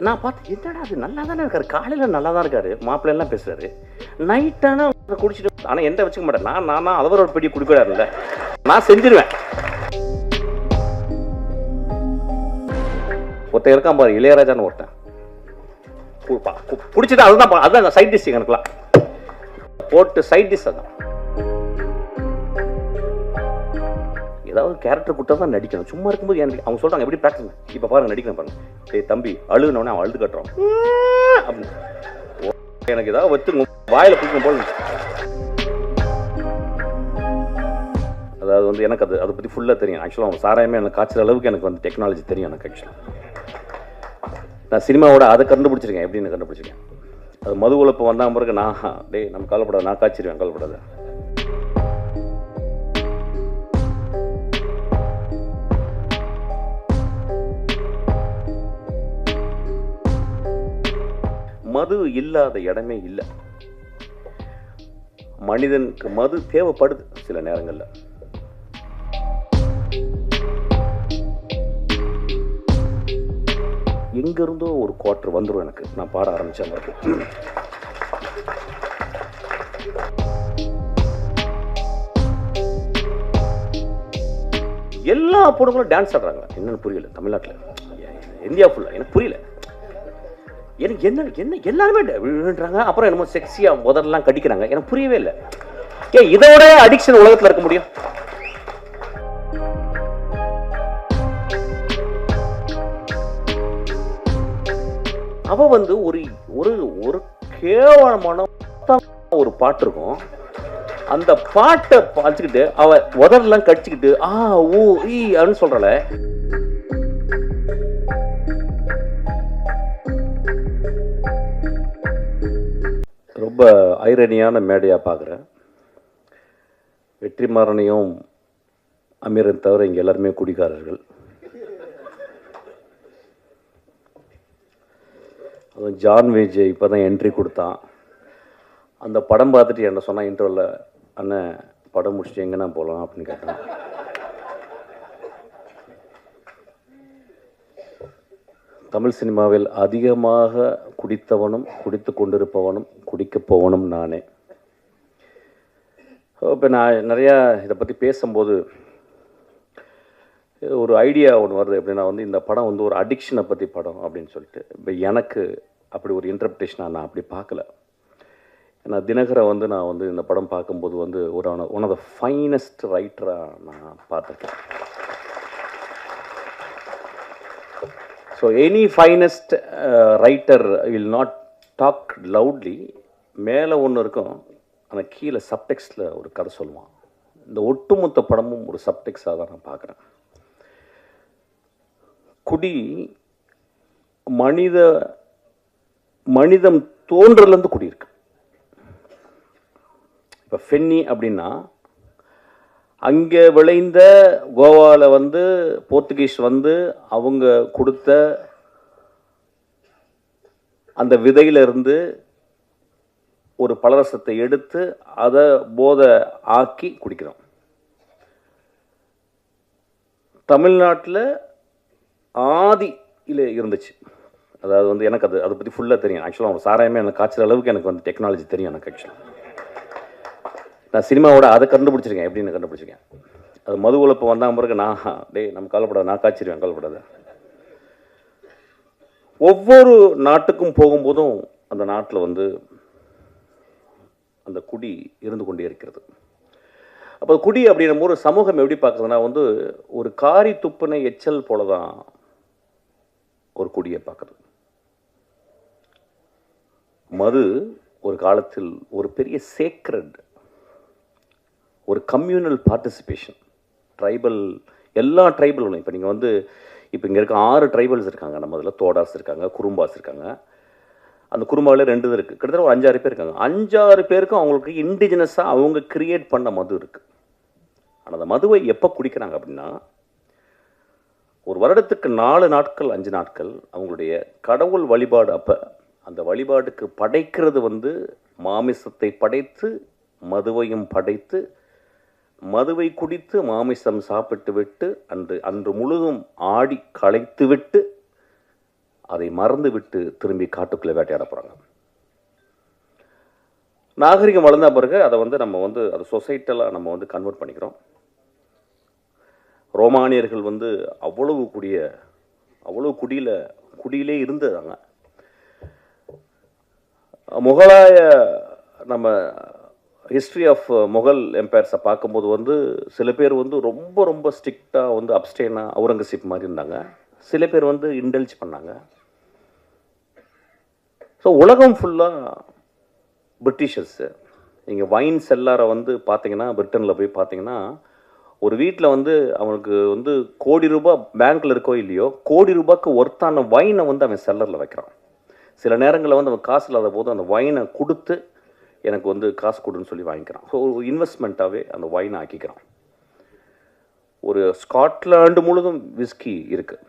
நான் பார்த்து என்னடா அது நல்லா தானே இருக்காரு, காலையில் நல்லா தான் இருக்காரு, மாப்பிள்ளைலாம் பேசுறாரு, நைட்டானா குடிச்சிட்டு. ஆனால் என்கிட்ட வச்சுக்க மாட்டேன், நான் அவரோட பெரிய குடிக்கூடாதுல்ல, நான் செஞ்சிருவேன். ஒருத்தன் இருக்கான் பாரு, இளையராஜான்னு ஒருத்தன், பிடிச்சிட்டு அதுதான் சைட் டிஷ். எனக்குலாம் போட்டு சைட் டிஷ் அதான். ஏதாவது கேரக்டர் கொடுத்தா தான் நடிக்கணும், சும்மா இருக்கும்போது எனக்கு அவங்க சொல்றாங்க எப்படி ப்ராக்டிஸ். இப்போ பாருங்க நடிக்கணும் பாருங்க, டேய் தம்பி அழுகுனவனே அவன் அழுது கட்டுறான் அப்படின்னு. எனக்கு ஏதாவது வச்சு வாயில பிடிக்கணும் போல. அதாவது வந்து எனக்கு அதை பற்றி ஃபுல்லாக தெரியும். ஆக்சுவலாக அவங்க சாராயமே எனக்கு காய்ச்சற அளவுக்கு எனக்கு வந்து டெக்னாலஜி தெரியும். எனக்கு ஆக்சுவலாக நான் சினிமாவோட அதை கண்டுபிடிச்சிருக்கேன். எப்படின்னு கண்டுபிடிச்சிருக்கேன். அது மது உழைப்பு வந்தால் பிறகு நான் டேய் நம்ம கவலைப்படாது, நான் காய்ச்சிருவேன், கவலைப்படாது. மது இல்லாத இடமே இல்லை. மனிதனுக்கு மது தேவைப்படுது சில நேரங்கள்ல. எங்க இருந்தோ ஒரு குவார்டர் வந்துடும் எனக்கு, நான் பாட ஆரம்பிச்ச மாதிரி. எல்லா பொண்ணுங்களும் டான்ஸ் ஆடுறாங்க. என்னன்னு புரியல தமிழ்நாட்டில், இந்தியா ஃபுல்லா எனக்கு புரியல. எனக்கு என்ன என்ன எல்லாருமே விழுறாங்க. அப்புறம் என்னமோ செக்ஸியா முதல்லாம் கடிக்கிறாங்க. எனக்கு புரியவே இல்லை. இதோட அடிக்ஷன் உலகத்தில் இருக்க முடியும்? அவ வந்து ஒரு ஒரு ஒரு கேவலமான ஒரு பாட்டு இருக்கும். அந்த பாட்டை பார்த்துக்கிட்டு அவ உதறலாம் கடிச்சுக்கிட்டு ஊ ஈ அப்படின்னு சொல்றல. ரொம்ப ஐரனியான மேடையா பார்க்குறேன். வெற்றிமாறனையும் அமீரன் தவிர இங்கே எல்லாருமே குடிக்காரர்கள். அதுவும் ஜான் விஜய் இப்போ தான் என்ட்ரி கொடுத்தான். அந்த படம் பார்த்துட்டு என்ன சொன்னால் இன்டர்வலில், அண்ணன் படம் முடிச்சுட்டு எங்கன்னா போகலாம் அப்படின்னு கேட்டான். தமிழ் சினிமாவில் அதிகமாக குடித்தவனும் குடித்து கொண்டிருப்பவனும் குடிக்கப் போவனும் நானே. இப்போ நான் நிறையா இதை பற்றி பேசும்போது ஒரு ஐடியா ஒன்று வருது. எப்படின்னா வந்து இந்த படம் வந்து ஒரு அடிக்ஷனை பற்றி படம் அப்படின்னு சொல்லிட்டு. இப்போ எனக்கு அப்படி ஒரு இன்டர்பிரேஷனாக நான் அப்படி பார்க்கல. ஏன்னா தினகரை வந்து நான் வந்து இந்த படம் பார்க்கும்போது வந்து ஒரு ஒன் ஆஃப் த ஃபைனஸ்ட் ரைட்டராக நான் பார்த்துருக்கேன். So any finest writer will not talk loudly. மேலே ஒன்று இருக்கும், ஆனால் கீழே சப்டெக்ஸ்டில் ஒரு கதை சொல்லுவான். இந்த ஒட்டுமொத்த படமும் ஒரு சப்டெக்ஸாக தான் நான் பார்க்குறேன். குடி மனிதம் தோன்றலேருந்து குடியிருக்கு. இப்போ ஃபென்னி அப்படின்னா அங்கே விளைந்த கோவாவில் வந்து போர்த்துகீஸ் வந்து அவங்க கொடுத்த அந்த விதையிலிருந்து ஒரு பலரசத்தை எடுத்து அதை போதை ஆக்கி குடிக்கிறோம். தமிழ்நாட்டில் ஆதியில் இருந்துச்சு. அதாவது வந்து எனக்கு அதை பற்றி ஃபுல்லாக தெரியும். ஆக்சுவலாக அவங்க சாராயமே எனக்கு காய்ச்சற அளவுக்கு எனக்கு வந்து டெக்னாலஜி தெரியும். எனக்கு ஆக்சுவலாக நான் சினிமாவோட அதை கண்டுபிடிச்சிருக்கேன். எப்படின்னு கண்டுபிடிச்சிருக்கேன். அது மது உழைப்பு வந்தால் பிறகு நான் டேய் நம்ம கவலைப்படாது, நான் காய்ச்சிருவேன், கவலைப்படாது. ஒவ்வொரு நாட்டுக்கும் போகும்போதும் அந்த நாட்டில் வந்து அந்த குடி இருந்து கொண்டே இருக்கிறது. அப்போ குடி அப்படின்னும் போது சமூகம் எப்படி பார்க்குறதுனா வந்து ஒரு காரி துப்புனை எச்சல் போல தான் ஒரு குடியை பார்க்குறது. மது ஒரு காலத்தில் ஒரு பெரிய சேக்ரட், ஒரு கம்யூனல் பார்ட்டிசிபேஷன். ட்ரைபல், எல்லா ட்ரைபலும் இப்போ நீங்கள் வந்து இப்போ இங்கே இருக்க 6 ட்ரைபல்ஸ் இருக்காங்க. நம்ம இதில் தோடாஸ் இருக்காங்க, குறும்பாஸ் இருக்காங்க. அந்த குறும்பாவில் 2 இது இருக்குது. கிட்டத்தட்ட ஒரு 5-6 பேர் இருக்காங்க. 5-6 பேருக்கும் அவங்களுக்கு இண்டிஜினஸாக அவங்க கிரியேட் பண்ண மது இருக்குது. ஆனால் அந்த மதுவை எப்போ குடிக்கிறாங்க அப்படின்னா, ஒரு வருடத்துக்கு 4 நாட்கள் 5 நாட்கள் அவங்களுடைய கடவுள் வழிபாடு. அப்போ அந்த வழிபாடுக்கு படைக்கிறது வந்து மாமிசத்தை படைத்து மதுவையும் படைத்து மதுவை குடித்து மாமிசம் சாப்பிட்டு விட்டு அன்று முழுதும் ஆடி களைத்து விட்டு அதை மறந்து விட்டு திரும்பி காட்டுக்குள்ளே வேட்டையாட போகிறாங்க. நாகரிகம் வளர்ந்த பிறகு அதை வந்து நம்ம வந்து அது சொசைட்டலாக நம்ம வந்து கன்வெர்ட் பண்ணிக்கிறோம். ரோமானியர்கள் வந்து அவ்வளவு குடியிலே இருந்ததாங்க. முகலாய நம்ம ஹிஸ்ட்ரி ஆஃப் முகல் எம்பையர்ஸை பார்க்கும்போது வந்து சில பேர் வந்து ரொம்ப ரொம்ப ஸ்ட்ரிக்டாக வந்து அப்ஸ்டேனாக அவுரங்கசீப் மாதிரி இருந்தாங்க. சில பேர் வந்து இன்டெல்ஜ் பண்ணாங்க. ஸோ உலகம் ஃபுல்லாக பிரிட்டிஷர்ஸு. நீங்கள் வைன் செல்லாரை வந்து பார்த்தீங்கன்னா, பிரிட்டனில் போய் பார்த்தீங்கன்னா, ஒரு வீட்டில் வந்து அவனுக்கு வந்து கோடி ரூபாய் பேங்க்கில் இருக்கோ இல்லையோ, கோடி ரூபாய்க்கு ஒர்த்தான வைனை வந்து அவன் செல்லரில் வைக்கிறான். சில நேரங்களில் வந்து அவன் காசு இல்லாத போது அந்த வைனை கொடுத்து எனக்கு வந்து காசு கொடுன்னு சொல்லி வாங்கிக்கிறான். ஸோ ஒரு இன்வெஸ்ட்மெண்ட்டாகவே அந்த வைனை ஆக்கிக்கிறான். ஒரு ஸ்காட்லாண்டு முழுதும் விஸ்கி இருக்குது.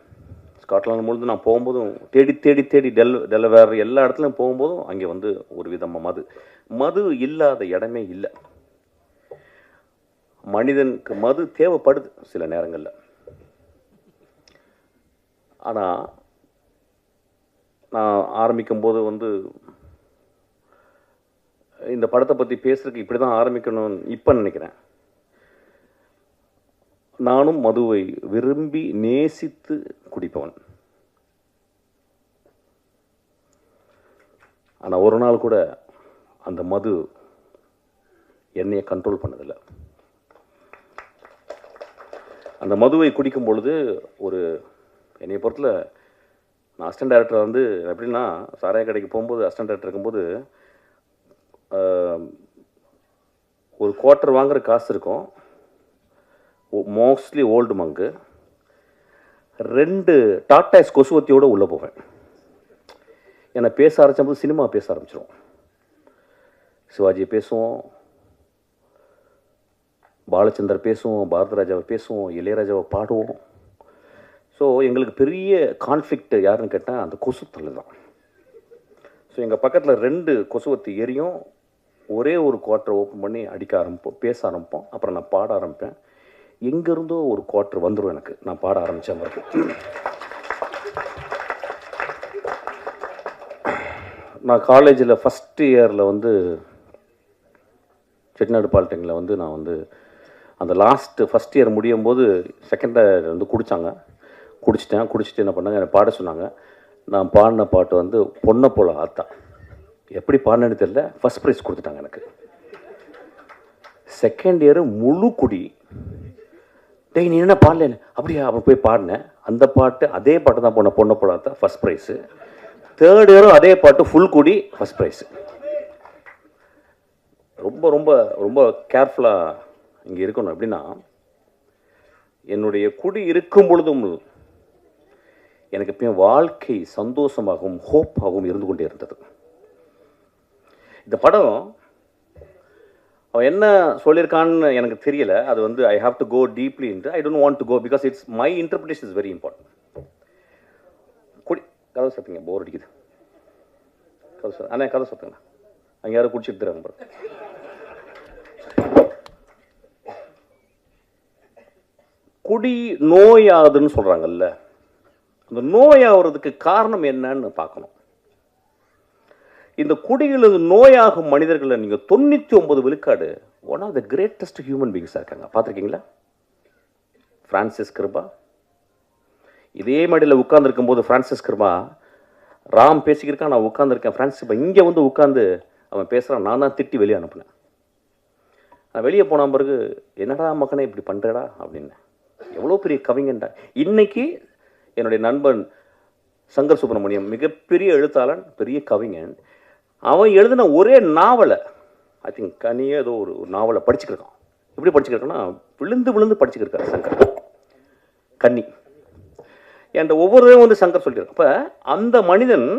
ஸ்காட்லாண்டு முழுதும் நான் போகும்போதும் தேடி தேடி தேடி டெலவேர் எல்லா இடத்துலையும் போகும்போதும் அங்கே வந்து ஒரு விதமாக மது இல்லாத இடமே இல்லை. மனிதனுக்கு மது தேவைப்படுது சில நேரங்களில். ஆனால் நான் ஆரம்பிக்கும்போது வந்து இந்த படத்தை பற்றி பேசுறதுக்கு இப்படி தான் ஆரம்பிக்கணும்னு இப்போ நினைக்கிறேன். நானும் மதுவை விரும்பி நேசித்து குடிப்பவன். ஆனால் ஒரு நாள் கூட அந்த மது என்னையை கண்ட்ரோல் பண்ணதில்லை. அந்த மதுவை குடிக்கும் பொழுது ஒரு என்னைய பொறுத்தல நான் அசிஸ்டன்ட் டைரக்டர் வந்து எப்படின்னா, சாராய கடைக்கு போகும்போது அசிஸ்டன்ட் டைரக்டர் இருக்கும்போது ஒரு குவார்ட்டர் வாங்குற காசு இருக்கும். மோஸ்ட்லி ஓல்டு மங்கு. 2 டாட்டாஸ் கொசுவத்தியோடு உள்ளே போவேன். என்னை பேச ஆரம்பிச்சபோது சினிமா பேச ஆரம்பிச்சிடும். சிவாஜி பேசுவோம், பாலச்சந்தர் பேசுவோம், பாரதராஜாவை பேசுவோம், இளையராஜாவை பாடுவோம். ஸோ எங்களுக்கு பெரிய கான்ஃப்ளிக்ட் யாருன்னு கேட்டால் அந்த கொசு தொல்லை தான். ஸோ எங்கள் பக்கத்தில் 2 கொசுவத்தி எரியும். ஒரே ஒரு குவார்ட்டர் ஓப்பன் பண்ணி அடிக்க ஆரம்பிப்போம், பேச ஆரம்பிப்போம். அப்புறம் நான் பாட ஆரம்பிப்பேன். எங்கேருந்தோ ஒரு குவார்ட்டர் வந்துடும் எனக்கு, நான் பாட ஆரம்பித்த மாதிரி. நான் காலேஜில் ஃபஸ்ட் இயரில் வந்து செட்டிநாடு பாலிடெக்னில் வந்து நான் வந்து அந்த ஃபஸ்ட் இயர் முடியும் போது செகண்ட் இயர் வந்து குடிச்சிட்டு என்ன பண்ணாங்க, என்னை பாட சொன்னாங்க. நான் பாடின பாட்டு வந்து பொண்ணை போல ஆத்தா. எப்படி பாடினேன்னு தெரியல, ஃபஸ்ட் ப்ரைஸ் கொடுத்துட்டாங்க எனக்கு. செகண்ட் இயரு முழு குடி. டேய் நீ என்ன பாடல, அப்படியா? அப்புறம் போய் பாடினேன். அந்த பாட்டு அதே பாட்டு தான் பொண்ணை போல ஆத்தா, ஃபஸ்ட் ப்ரைஸு. தேர்ட் இயரும் அதே பாட்டு ஃபுல் குடி, ஃபஸ்ட் ப்ரைஸு. ரொம்ப ரொம்ப ரொம்ப கேர்ஃபுல்லாக இங்கே இருக்கணும். எப்படின்னா, என்னுடைய குடி இருக்கும் பொழுதும் எனக்கு எப்பயும் வாழ்க்கை சந்தோஷமாகவும் ஹோப்பாகவும் இருந்து கொண்டே இருந்தது. இந்த படம் அவன் என்ன சொல்லியிருக்கான்னு எனக்கு தெரியல. அது வந்து I have to go deeply into. I don't want to go because it's my interpretation is very important. கதை சத்துங்க, போர் அடிக்குது. கதை சத்துங்கண்ணா, அங்கே யாரும் குடிச்சிட்டு தராங்க பாருங்க. குடி நோயாகுதுன்னு சொல்கிறாங்கல்ல, அந்த நோயாகிறதுக்கு காரணம் என்னன்னு பார்க்கணும். இந்த குடியில் நோயாகும் மனிதர்களை நீங்கள் 99 விழுக்காடு one of the greatest human பீங்ஸாக இருக்காங்க. பார்த்துருக்கீங்களா? ஃப்ரான்சிஸ் கிருபா இதே மடியில் உட்கார்ந்துருக்கும் போது ஃப்ரான்சிஸ் கிருபா ராம் பேசிக்கிருக்கான், நான் உட்காந்துருக்கேன். ஃப்ரான்சிஸ் கிருபா இங்கே வந்து உட்காந்து அவன் பேசுகிறான். நான் தான் திட்டி வெளியே அனுப்புனேன். நான் வெளியே போன பிறகு என்னடா மகனே இப்படி பண்ணுறடா அப்படின்னு. எவ்வளோ பெரிய கவிஞன்டா. இன்னைக்கு என்னுடைய நண்பன் சங்கர் சுப்பிரமணியம் மிகப்பெரிய எழுத்தாளன், பெரிய கவிஞன். அவன் எழுதின ஒரே நாவலை, ஐ திங்க் கனியே ஏதோ ஒரு நாவலை படிச்சுக்கிருக்கான். எப்படி படிச்சுக்கிருக்கான்னா, விழுந்து படிச்சுக்கிருக்காரு சங்கர். கன்னி என்ற ஒவ்வொரு வந்து சங்கர் சொல்லியிருக்கான். அப்போ அந்த மனிதன்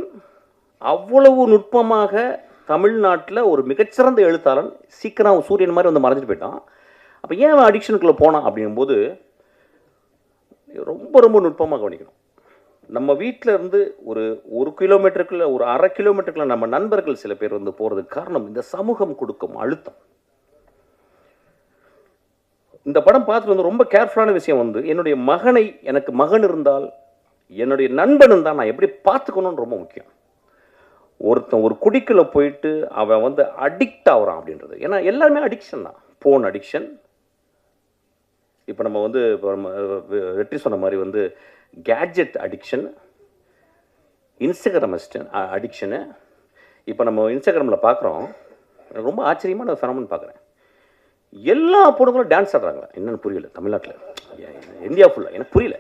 அவ்வளவு நுட்பமாக தமிழ்நாட்டில் ஒரு மிகச்சிறந்த எழுத்தாளன், சீக்கிரம் சூரியன் மாதிரி வந்து மறைஞ்சிட்டு போயிட்டான். அப்போ ஏன் அவன் அடிக்ஷனுக்குள்ளே போனான் அப்படிங்கும்போது ரொம்ப ரொம்ப நுட்பமாக கவனிக்கணும். நம்ம வீட்டில் இருந்து ஒரு கிலோமீட்டருக்குள்ள, ஒரு அரை கிலோமீட்டருக்குள்ள நம்ம நண்பர்கள் சில பேர் வந்து போகிறதுக்கு காரணம் இந்த சமூகம் கொடுக்கும் அழுத்தம். இந்த படம் பார்த்துட்டு வந்து ரொம்ப கேர்ஃபுல்லான விஷயம் வந்து, என்னுடைய மகனை, எனக்கு மகன் இருந்தால் என்னுடைய நண்பனும் தான் நான் எப்படி பார்த்துக்கணும்னு ரொம்ப முக்கியம். ஒருத்தன் ஒரு குடிக்குள்ள போயிட்டு அவன் வந்து அடிக்ட் ஆகுறான் அப்படின்றது. ஏன்னா எல்லாருமே அடிக்ஷன் தான். Phone addiction. இப்போ நம்ம வந்து வெற்றி சொன்ன மாதிரி வந்து கேட்ஜெட் அடிக்ஷன், இன்ஸ்டாகிராம் அடிக்ஷனு. இப்போ நம்ம இன்ஸ்டாகிராமில் பார்க்குறோம், எனக்கு ரொம்ப ஆச்சரியமான ஃபெனோமென் பார்க்குறேன். எல்லா பொண்ணுங்களும் டான்ஸ் ஆடுறாங்க. என்னென்னு புரியல தமிழ்நாட்டில், இந்தியா ஃபுல்லாக எனக்கு புரியல.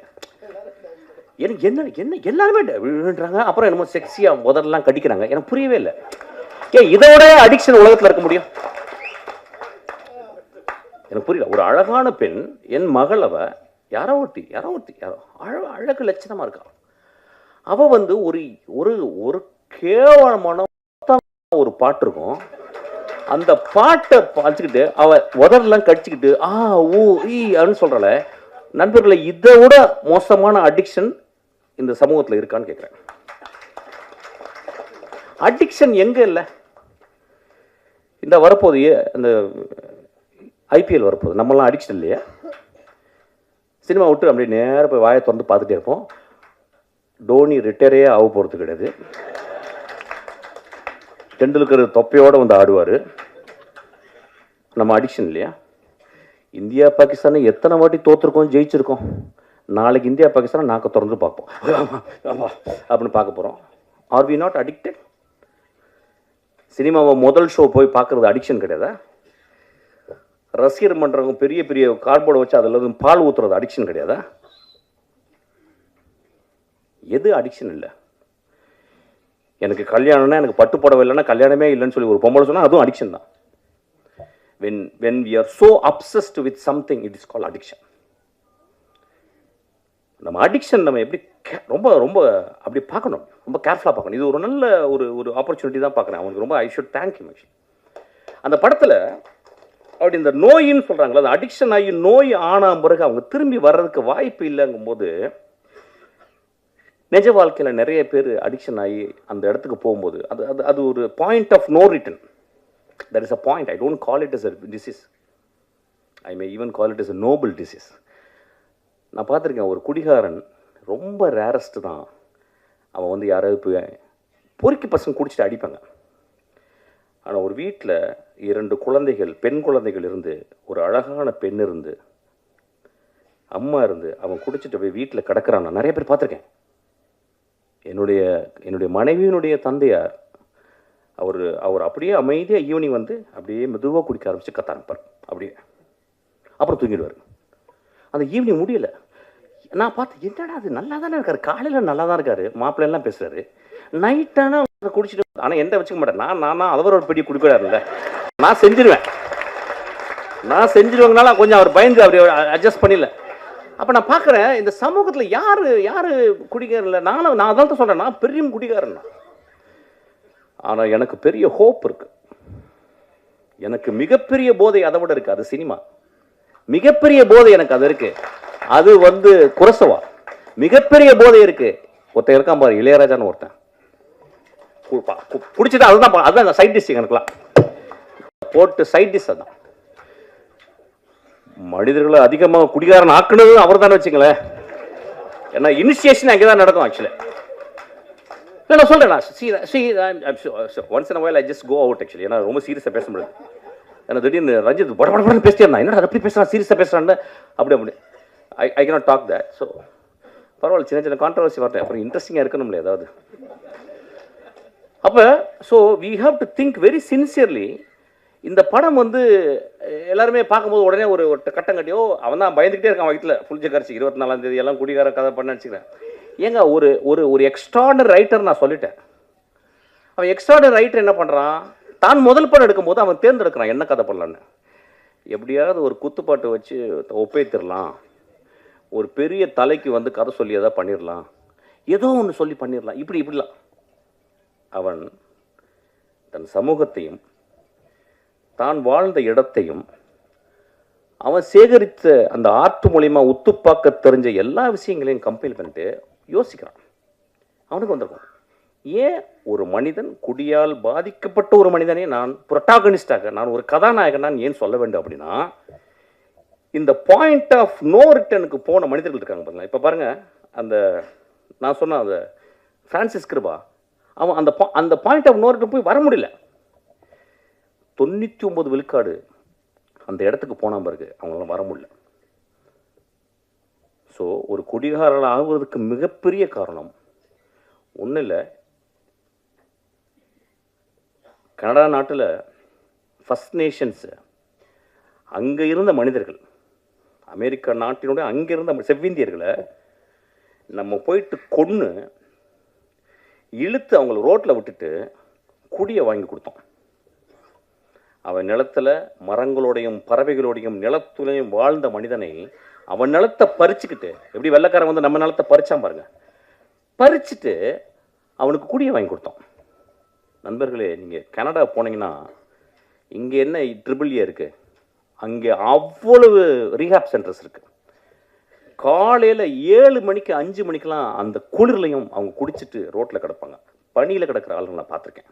எனக்கு என்ன என்ன எல்லாருமே விழுறாங்க. அப்புறம் என்னமோ செக்ஸியாக முதல்லாம் கடிக்கிறாங்க. எனக்கு புரியவே இல்லை. இதோட அடிக்ஷன் உலகத்தில் இருக்க முடியும்? எனக்கு புரியல. ஒரு அழகான பெண், என் மகள், யாரோ ஒருத்தி அழகு லட்சணமாக இருக்கா. அவள் வந்து ஒரு ஒரு ஒரு கேவலமான ஒரு பாட்டு இருக்கும். அந்த பாட்டை பார்த்துக்கிட்டு அவள் உதறெல்லாம் கடிச்சிக்கிட்டு ஊ ஈ அப்படின்னு சொல்கிறாள். நண்பர்களை, இதை விட மோசமான அடிக்ஷன் இந்த சமூகத்தில் இருக்கான்னு கேட்குறேன். அடிக்ஷன் எங்கே இல்லை? இந்த வரப்போது அந்த ஐபிஎல் வரப்போகுது. நம்மளாம் அடிக்ஷன் இல்லையா? சினிமா விட்டு அப்படி நேராக போய் வாயை திறந்து பார்த்துட்டே இருப்போம். டோனி ரிட்டையரே ஆக போகிறது கிடையாது. டெண்டுல்கர் தொப்பையோடு வந்து ஆடுவார். நம்ம அடிக்ஷன் இல்லையா? இந்தியா பாகிஸ்தானை எத்தனை வாட்டி தோற்றுருக்கோம், ஜெயிச்சிருக்கோம். நாளைக்கு இந்தியா பாகிஸ்தானை நாக்க திறந்து பார்ப்போம் அப்படின்னு பார்க்க போகிறோம். Are we not addicted? சினிமாவை முதல் ஷோ போய் பார்க்குறது அடிக்ஷன் கிடையாதா? ரசிகர் பண்ணுறவங்க பெரிய பெரிய கார்போர்டை வச்சு அதில் பால் ஊற்றுறது அடிக்ஷன் கிடையாதா? எது அடிக்ஷன் இல்லை? எனக்கு கல்யாணம்னா, எனக்கு பட்டு புடவை இல்லைன்னா கல்யாணமே இல்லைன்னு சொல்லி ஒரு பொம்பளை சொன்னால் அதுவும் அடிக்ஷன் தான். when we are so obsessed with something, it is called addiction. நம்ம அடிக்ஷன் நம்ம எப்படி ரொம்ப ரொம்ப அப்படி பார்க்கணும், ரொம்ப கேர்ஃபுல்லாக பார்க்கணும். இது ஒரு நல்ல ஒரு ஆப்பர்ச்சுனிட்டி தான் பார்க்குறேன். அவனுக்கு ரொம்ப I should thank you actually. அந்த படத்தில் அப்படி இந்த நோயின்னு சொல்கிறாங்களா, அந்த அடிக்ஷன் ஆகி நோய் ஆன பிறகு அவங்க திரும்பி வர்றதுக்கு வாய்ப்பு இல்லைங்கும்போது, நிஜ வாழ்க்கையில் நிறைய பேர் அடிக்ஷன் ஆகி அந்த இடத்துக்கு போகும்போது அது ஒரு point of no return. There is a point. I don't call it as a disease. I may even call it as a noble disease. நான் பார்த்துருக்கேன், ஒரு குடிகாரன் ரொம்ப ரேரஸ்ட் தான். அவன் வந்து யாராவது போய் பொறுக்கி பசங்க குடிச்சிட்டு அடிப்பாங்க. ஆனால் ஒரு வீட்டில் 2 குழந்தைகள், பெண் குழந்தைகள் இருந்து, ஒரு அழகான பெண் இருந்து, அம்மா இருந்து, அவன் குடிச்சிட்டு போய் வீட்டில் கிடக்கிறான். நான் நிறைய பேர் பார்த்துருக்கேன். என்னுடைய மனைவியினுடைய தந்தையார் அவர் அப்படியே அமைதியாக ஈவினிங் வந்து அப்படியே மெதுவாக குடிக்க ஆரம்பித்து கத்த ஆரம்பிப்பார். அப்படியே அப்புறம் தூங்கிடுவார். அந்த ஈவினிங் முடியலை. நான் பார்த்து, என்னடா அது நல்லா தானே இருக்கார், காலையில் நல்லா தான் இருக்கார், மாப்பிள்ளைலாம் பேசுகிறாரு, நைட்டானா குடிச்சிட்டு. ஆனால் எந்த வச்சுக்க மாட்டேன். நான் அவர் ஒரு பெரிய குடிக்கிறாருல்ல, நான் செஞ்சிருவேங்கனால கொஞ்சம் அவர் பயந்து அப்படி அட்ஜஸ்ட் பண்ணிடல. அப்போ நான் பார்க்குறேன், இந்த சமூகத்தில் யார் குடிக்காரில்லை. நான் அதான் தான் சொல்கிறேன், நான் பெரிய குடிக்காரன். ஆனால் எனக்கு பெரிய ஹோப் இருக்கு. எனக்கு மிகப்பெரிய போதை அதை விட இருக்கு. அது சினிமா. மிகப்பெரிய போதை எனக்கு அது இருக்கு. அது வந்து குரசவா. மிகப்பெரிய போதை இருக்கு. ஒருத்தன் இருக்கான் பாரு, இளையராஜான்னு ஒருத்தன், குடிச்சிட்டு அதுதான் சைட் டிஷ். எனக்குலாம் போட்டு சைட் டிஷ் அதான். மனிதர்களை அதிகமாக குடிகாரன் ஆக்குனது அவர் தானே வச்சுங்களேன். ஏன்னா இனிஷியேஷன் அங்கே தான் நடக்கும் ஆக்சுவலி. இல்லை நான் சொல்கிறேன், once in while I just go out actually. ஏன்னா ரொம்ப சீரியஸாக பேச முடியாது. ஏன்னா திடீர்னு ரஞ்சித் படப்படன்னு பேசிட்டே இருந்தான். என்ன அப்படி பேசுகிறான், சீரியஸாக பேசுகிறான்னு அப்படி I cannot talk that. So பரவாயில்ல, சின்ன கான்ட்ரவர்சி வரட்டேன், அப்புறம் இன்ட்ரெஸ்டிங்காக இருக்கணும்ல ஏதாவது. அப்போ so we have to think very sincerely. இந்த படம் வந்து எல்லாருமே பார்க்கும்போது உடனே ஒரு கட்டம் கட்டியோ அவன் தான் பயந்துக்கிட்டே இருக்கான் வயிற்றில் புளிச்ச கரைச்சி 24ஆம் தேதி எல்லாம் குடிகார கதை பண்ண நினச்சிக்கிறேன். ஏங்க ஒரு எக்ஸ்ட்ராடனரி ரைட்டர் நான் சொல்லிட்டேன். அவன் எக்ஸ்ட்ராடனரி ரைட்டர் என்ன பண்ணுறான், தான் முதல் படம் எடுக்கும்போது அவன் தேர்ந்தெடுக்கிறான் என்ன கதை பண்ணலான்னு. எப்படியாவது ஒரு குத்துப்பாட்டு வச்சு ஒப்பேத்திடலாம், ஒரு பெரிய தலைக்கு வந்து கதை சொல்லி எதாவது பண்ணிடலாம், ஏதோ ஒன்று சொல்லி பண்ணிடலாம், இப்படிலாம். அவன் தன் சமூகத்தையும் தான் வாழ்ந்த இடத்தையும் அவன் சேகரித்த அந்த ஆர்ட் மூலிமா உத்துப்பாக்க தெரிஞ்ச எல்லா விஷயங்களையும் கம்பைல் பண்ணிட்டு யோசிக்கிறான். அவனுக்கு வந்திருக்கும், ஏன் ஒரு மனிதன் குடியால் பாதிக்கப்பட்ட ஒரு மனிதனே நான் புரோட்டாகனிஸ்டாக, நான் ஒரு கதாநாயகன் நான் ஏன் சொல்ல வேண்டும் அப்படின்னா, இந்த பாயிண்ட் ஆஃப் நோ ரிட்டனுக்கு போன மனிதர்கள் இருக்காங்க பாருங்க. இப்போ பாருங்க, அந்த நான் சொன்ன அந்த ஃப்ரான்சிஸ் கிருபா, அவன் அந்த பாயிண்ட் ஆஃப் நோர்க்கு போய் வர முடியல. 99 விழுக்காடு அந்த இடத்துக்கு போன பிறகு அவங்களால வர முடியல. ஸோ ஒரு குடிகாரர்கள் ஆகுவதற்கு மிகப்பெரிய காரணம் ஒன்றும் இல்லை, கனடா நாட்டில் ஃபர்ஸ்ட் நேஷன்ஸு அங்கே இருந்த மனிதர்கள், அமெரிக்கா நாட்டினுடைய அங்கே இருந்த செவ்விந்தியர்களை நம்ம போயிட்டு கொன்று இழுத்து அவங்கள ரோட்டில் விட்டுட்டு குடியை வாங்கி கொடுத்தோம். அவன் நிலத்தில் மரங்களோடையும் பறவைகளோடையும் நிலத்துலையும் வாழ்ந்த மனிதனை அவன் நிலத்தை பறிச்சுக்கிட்டு, எப்படி வெள்ளைக்காரன் வந்து நம்ம நிலத்தை பறிச்சான் பாருங்க, பறிச்சுட்டு அவனுக்கு குடியை வாங்கி கொடுத்தோம். நண்பர்களே, நீங்கள் கனடா போனீங்கன்னா இங்கே என்ன ட்ரிபிள்ஏ இருக்குது, அங்கே அவ்வளவு ரீஹாப் சென்டர்ஸ் இருக்குது. காலையில் 7 மணிக்கு 5 மணிக்கெலாம் அந்த குளிர்லையும் அவங்க குடிச்சிட்டு ரோட்டில் கிடப்பாங்க. பனியில் கிடக்கிற ஆளுங்க நான் பார்த்துருக்கேன்.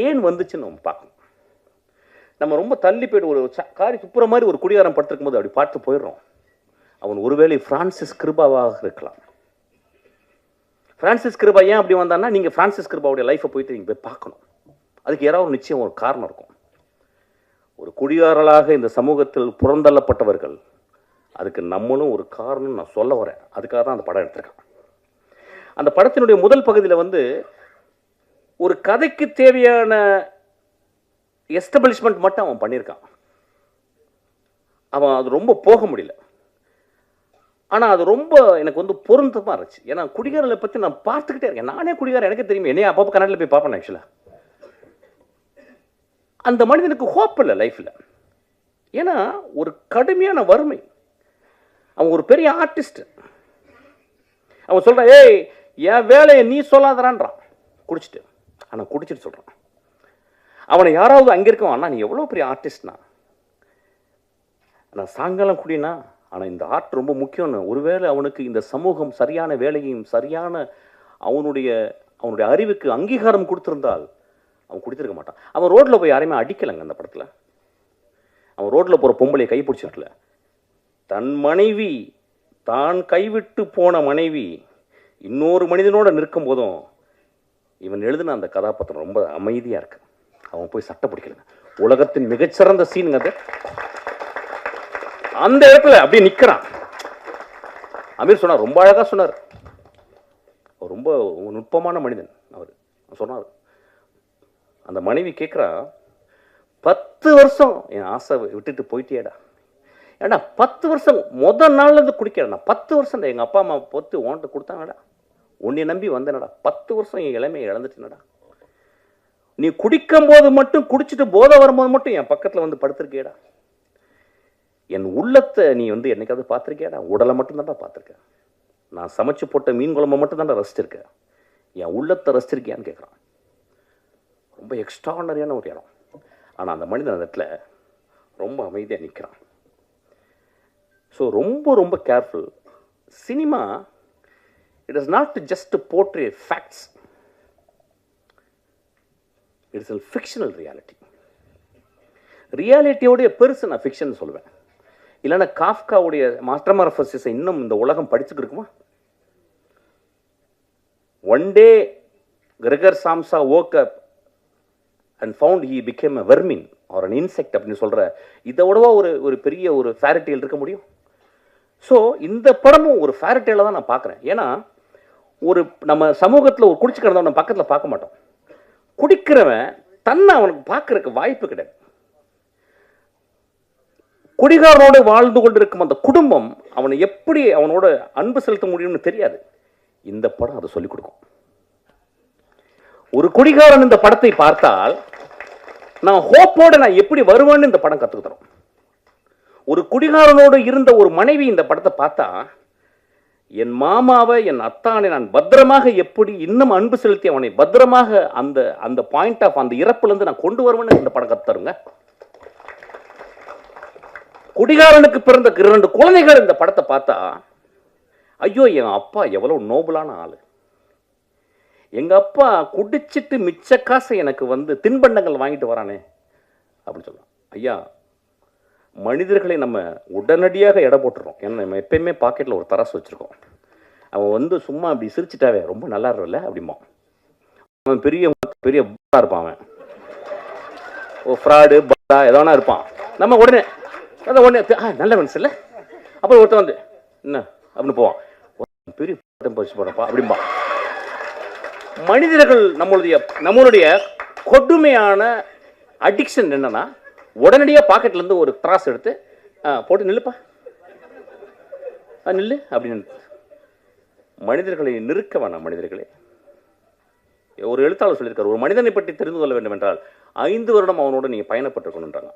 ஏன் வந்துச்சுன்னு நம்ம பார்க்கணும். நம்ம ரொம்ப தள்ளி போய்ட்டு ஒரு காரி துப்புற மாதிரி ஒரு குடிகாரம் படுத்திருக்கும் போது அப்படி பார்த்து போயிடுறோம். அவன் ஒருவேளை ஃப்ரான்சிஸ் கிருபாவாக இருக்கலாம். ஃப்ரான்சிஸ் கிருபா ஏன் அப்படி வந்தான்னா, நீங்கள் ஃப்ரான்சிஸ் கிருபாவுடைய லைஃப்பை போயிட்டு நீங்கள் போய் பார்க்கணும். அதுக்கு யாராவது நிச்சயம் ஒரு காரணம் இருக்கும். ஒரு குடிகாரர்களாக இந்த சமூகத்தில் புறந்தள்ளப்பட்டவர்கள், அதுக்கு நம்மளும் ஒரு காரணம் நான் சொல்ல வரேன். அதுக்காக தான் அந்த படம் எடுத்திருக்கேன். அந்த படத்தினுடைய முதல் பகுதியில் வந்து ஒரு கதைக்கு தேவையான எஸ்டபிளிஷ்மெண்ட் மட்டும் அவன் பண்ணியிருக்கான். அவன் அது ரொம்ப போக முடியல. ஆனால் அது ரொம்ப எனக்கு வந்து பொருந்தமாக இருந்துச்சு. ஏன்னா குடிகாரர்களை பற்றி நான் பார்த்துக்கிட்டே இருக்கேன். நானே குடிகாரன், எனக்கு தெரியும். என்னையே அப்பப்போ கனடாவில் போய் பார்ப்பேன். ஆக்சுவலாக அந்த மனிதனுக்கு ஹோப் இல்லை லைஃப்பில். ஏன்னா ஒரு கடுமையான வறுமை. அவன் ஒரு பெரிய ஆர்டிஸ்ட். அவன் சொல்கிறான், ஏய் என் வேலையை நீ சொல்லாதறான்றான் குடிச்சிட்டு. ஆனால் குடிச்சிட்டு சொல்கிறான். அவனை யாராவது அங்கே இருக்கவன், அண்ணா நீ எவ்வளோ பெரிய ஆர்டிஸ்ட்னா, நான் சாயங்காலம் குடினா, ஆனால் இந்த ஆர்ட் ரொம்ப முக்கியம்னு. ஒருவேளை அவனுக்கு இந்த சமூகம் சரியான வேலையும் சரியான அவனுடைய அறிவுக்கு அங்கீகாரம் கொடுத்துருந்தால் அவன் குடித்திருக்க மாட்டான். அவன் ரோட்டில் போய் யாரையுமே அடிக்கலைங்க அந்த படத்தில். அவன் ரோட்டில் போகிற பொம்பளையை கைப்பிடிச்சிருக்கல. தன் மனைவி, தான் கைவிட்டு போன மனைவி இன்னொரு மனிதனோட நிற்கும் போதும் இவன் எழுதின அந்த கதாபாத்திரம் ரொம்ப அமைதியாக இருக்கு. அவன் போய் சட்டை பிடிக்கலங்க. உலகத்தின் மிகச்சிறந்த சீனுங்க அது. அந்த இடத்துல அப்படியே நிற்கிறான். அமீர் சொன்னார், ரொம்ப அழகாக சொன்னார். அவர் ரொம்ப நுட்பமான மனிதன் அவர் சொன்னார். அந்த மனைவி கேட்குறா, 10 வருஷம் என் ஆசை விட்டுட்டு போயிட்டேடா. ஏடா 10 வருஷம் முதல் நாள்லேருந்து குடிக்கிறேண்ணா. 10 வருஷம் எங்கள் அப்பா அம்மா பொத்து ஓன்ட்டு கொடுத்தாங்கடா. உன்னை நம்பி வந்தேனடா. 10 வருஷம் என் இளமையை இழந்துட்டேனடா. நீ குடிக்கும் போது மட்டும், குடிச்சிட்டு போதை வரும்போது மட்டும் என் பக்கத்தில் வந்து படுத்திருக்கேடா. என் உள்ளத்தை நீ வந்து என்னைக்காவது பார்த்துருக்கியாடா? உடலை மட்டும்தான்டா பார்த்துருக்கேன். நான் சமைச்சு போட்ட மீன் குழம்பை மட்டும் தான்டா ரசிச்சிருக்கேன். என் உள்ளத்தை ரசிச்சிருக்கியான்னு கேட்குறான். ரொம்ப எக்ஸ்ட்ரானரியான ஒரு இடம். ஆனால் அந்த மனிதன் அந்த இடத்துல ரொம்ப அமைதியாக நிற்கிறான். ஸோ ரொம்ப ரொம்ப careful. Cinema it is not just portray facts, it's a fictional reality. ரியாலிட்டியோடைய பெருசு நான் ஃபிக்ஷன் சொல்லுவேன். இல்லைன்னா காஃப்காவுடைய மாஸ்டர்மார்ஃபசிஸை இன்னும் இந்த உலகம் படிச்சுட்டு இருக்குமா? One day Gregor Samsa woke up and found he became a vermin or an insect அப்படின்னு சொல்கிற இதை விடவா ஒரு பெரிய ஒரு ஃபேரிட்டேல் இருக்க முடியும்? ஸோ இந்த படமும் ஒரு ஃபேரிட்டேலை தான் நான் பார்க்குறேன். ஏன்னா ஒரு நம்ம சமூகத்தில் ஒரு குடிச்சு கிடந்தவன் நம்ம பக்கத்தில் பார்க்க மாட்டோம். குடிக்கிறவன் தன்னை அவனுக்கு பார்க்கறதுக்கு வாய்ப்பு கிடையாது. குடிகாரனோடு வாழ்ந்து கொண்டிருக்கும் அந்த குடும்பம் அவனை எப்படி அவனோட அன்பு செலுத்த முடியும்னு தெரியாது. இந்த படம் அதை சொல்லிக் கொடுக்கும். ஒரு குடிகாரன் இந்த படத்தை பார்த்தால் நான் ஹோப்போட நான் எப்படி வருவேன்னு இந்த படம் கற்றுக்கு தரும். ஒரு குடிகாரனோடு இருந்த ஒரு மனைவி இந்த படத்தை பார்த்தா, என் மாமாவை, என் அத்தானை நான் பத்திரமாக எப்படி இன்னும் அன்பு செலுத்தி அவனை பத்திரமாக அந்த அந்த பாயிண்ட் ஆஃப் அந்த இறப்புலேருந்து நான் கொண்டு வருவேன்னு இந்த படம் கற்றுத்தருங்க. குடிகாரனுக்கு பிறந்த 2 குழந்தைகள் இந்த படத்தை பார்த்தா, ஐயோ என் அப்பா எவ்வளோ நோபலான ஆளு, எங்க அப்பா குடிச்சிட்டு மிச்ச காசை எனக்கு வந்து தின்பண்டங்கள் வாங்கிட்டு வரானே அப்படின்னு சொல்லலாம். ஐயா, மனிதர்களை நம்ம உடனடியாக எடை போட்டுறோம். ஏன்னா நம்ம எப்பயுமே பாக்கெட்டில் ஒரு தராசு வச்சுருக்கோம். அவன் வந்து சும்மா அப்படி சிரிச்சிட்டாவே ரொம்ப நல்லா இருக்கல அப்படிம்பான். அவன் பெரிய பெரிய இருப்பான், அவன் ஃப்ராடு பட்டா எதனா இருப்பான். நம்ம உடனே அதான் உடனே நல்ல மனசு இல்லை. அப்புறம் ஒருத்தன் வந்து என்ன அப்படின்னு போவான், பெரிய பரிசு போடப்பா அப்படிம்பா. மனிதர்கள் நம்மளுடைய கொடுமையான அடிக்ஷன் என்னன்னா, உடனடியாக பாக்கெட்ல இருந்து ஒரு திராஸ் எடுத்து போட்டு நில்லுப்பா நில்லு அப்படின்னு. மனிதர்களை நிறுக்க வேணாம். மனிதர்களே, ஒரு எழுத்தாளர் சொல்லியிருக்காரு, ஒரு மனிதனை பற்றி தெரிந்து கொள்ள வேண்டும் என்றால் 5 வருடம் அவனோட நீங்கள் பயணப்பட்டிருக்கணுன்றாங்க.